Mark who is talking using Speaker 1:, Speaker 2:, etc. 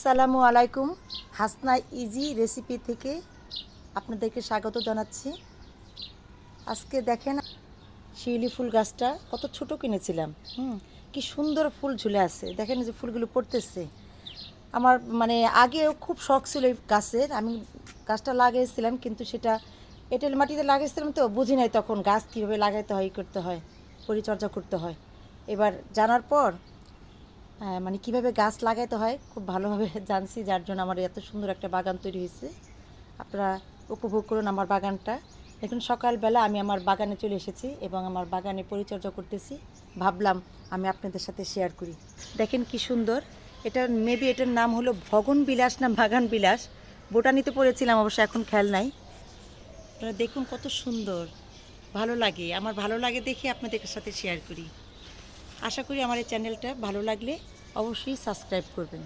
Speaker 1: আসসালামু আলাইকুম। Hasna easy recipe থেকে আপনাদেরকে স্বাগত জানাচ্ছি। আজকে দেখেন শিউলি ফুল গাছটা কত ছোট কিনেছিলাম, কি সুন্দর ফুল ঝুলে আছে। দেখেন যে ফুলগুলো পড়তেছে। আমার আগেও খুব শখ ছিল এই গাছের। আমি গাছটা লাগিয়েছিলাম, কিন্তু সেটা এঁটেল মাটিতে লাগিয়েছিলাম, তো বুঝি নাই তখন গাছ কীভাবে লাগাইতে হয়, করতে হয়, পরিচর্যা করতে হয়। এবার জানার পর কীভাবে গাছ লাগাইতে হয় খুব ভালোভাবে জানছি, যার জন্য আমার এত সুন্দর একটা বাগান তৈরি হয়েছে। আপনারা উপভোগ করুন আমার বাগানটা। দেখুন সকালবেলা আমি আমার বাগানে চলে এসেছি এবং আমার বাগানে পরিচর্যা করতেছি। ভাবলাম আমি আপনাদের সাথে শেয়ার করি। দেখেন কি সুন্দর। এটা মেবি এটার নাম হলো ভগন বিলাস না বাগান বিলাস। বোটানিতে পড়েছিলাম অবশ্য, এখন খেয়াল নাই। আপনারা দেখুন কত সুন্দর, ভালো লাগে। আমার ভালো লাগে দেখে আপনাদের সাথে শেয়ার করি। আশা করি আমার এই চ্যানেলটা ভালো লাগলে অবশ্যই সাবস্ক্রাইব করবেন।